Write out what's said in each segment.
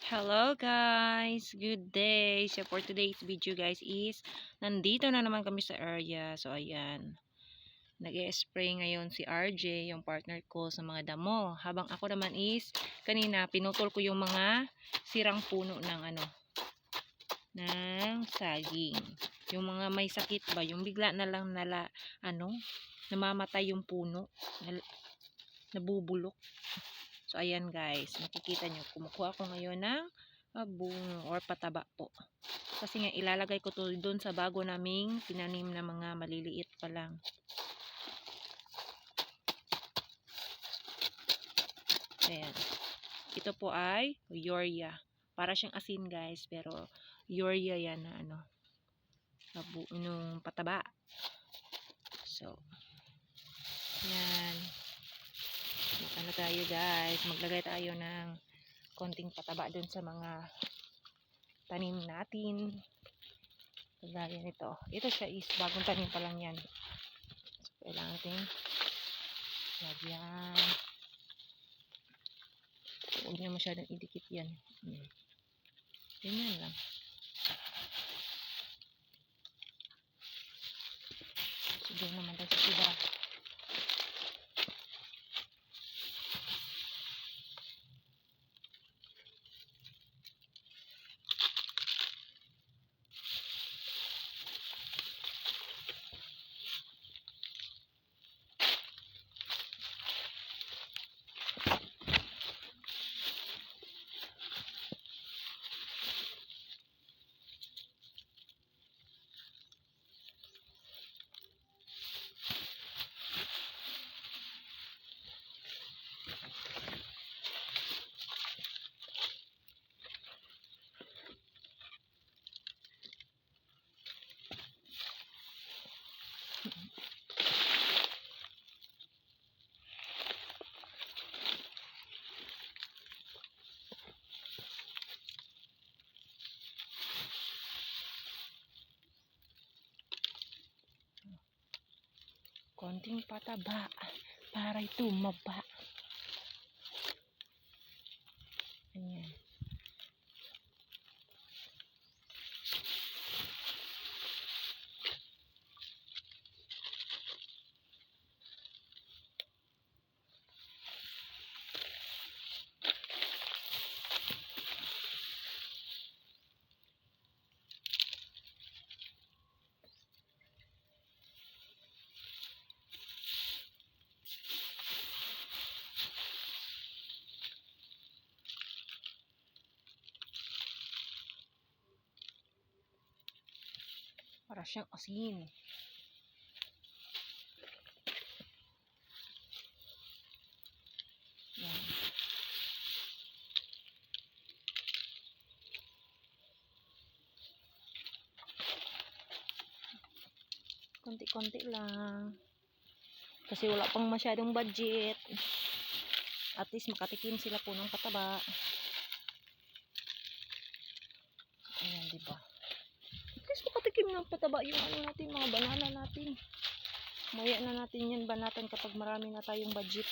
Hello guys! Good day! So for today's video guys is nandito na naman kami sa area. So ayan, nag-e-spray ngayon si RJ, yung partner ko sa mga damo. Habang ako naman is kanina pinutol ko yung mga sirang puno ng saging. Yung mga may sakit ba, yung bigla na lang namamatay yung puno, nabubulok. So, ayan guys, nakikita nyo, kumukuha ko ngayon ng bungo or pataba po. Kasi nga, ilalagay ko to doon sa bago naming tinanim na mga maliliit pa lang. Ayan. Ito po ay urea. Para siyang asin guys, pero urea yan na nung pataba. So, yan. Tayo guys, maglagay tayo ng konting pataba dun sa mga tanim natin. Kagaya nito. Ito siya is bagong tanim pa lang yan. So, kailangan natin lagyan. Huwag niya masyadong idikit yan. Ganyan lang. Siguro naman tayo sa iba. Konting pataba para tumaba. Ayan. Para siyang asin. Yan. Konti-konti lang. Kasi wala pang masyadong budget. At least makatikim sila po ng pataba. Ayan, diba? At least makatikim ng pataba yung natin, mga banana natin. Maya na natin yan banatan kapag marami na tayong budget.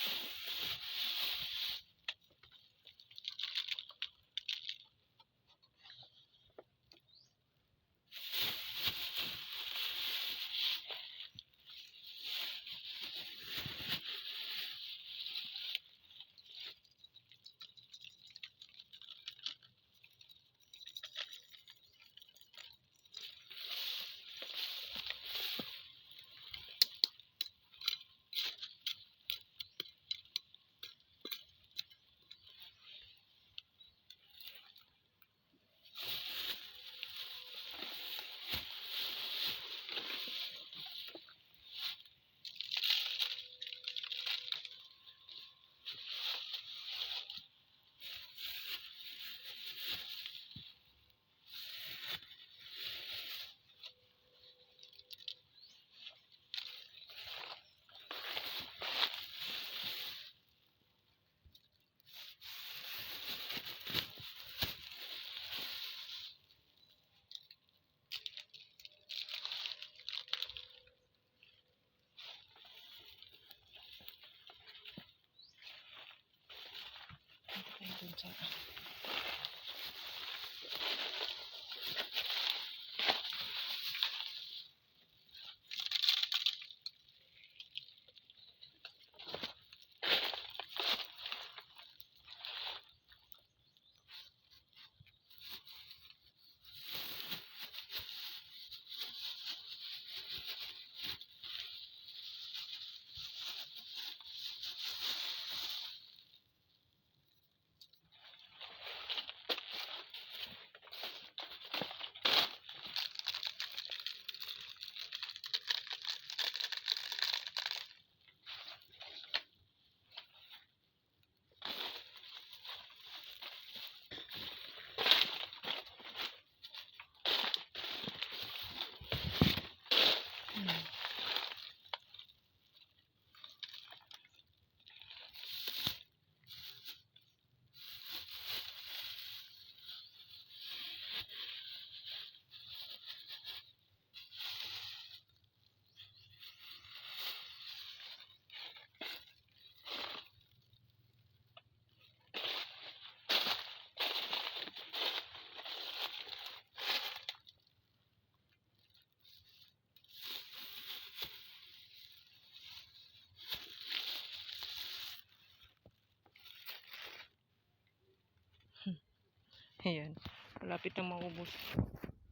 Ayan. Malapit na maubos.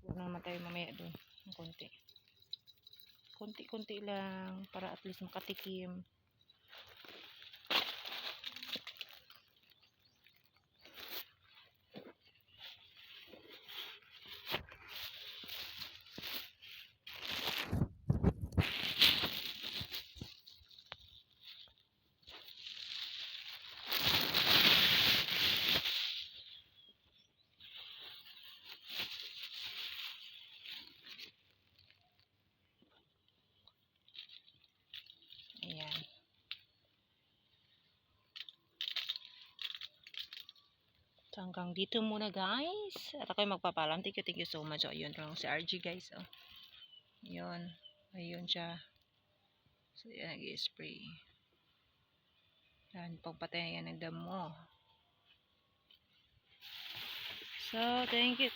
Huwag na naman tayo mamaya doon. Ng konti. Konti-konti lang. Para at least makatikim. Ayan. So, hanggang dito muna guys. At ako'y magpapalam. Thank you so much. So, ayun lang si RG guys. Oh. Ayun. Ayun siya. So, yan nag-spray. Yan, pagpatayan ng damo. So, thank you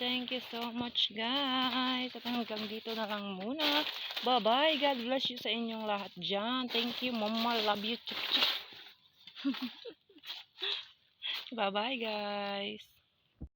so much guys. At hanggang dito na lang muna. Bye-bye. God bless you sa inyong lahat dyan. Thank you, Mama. Love you. Bye-bye guys.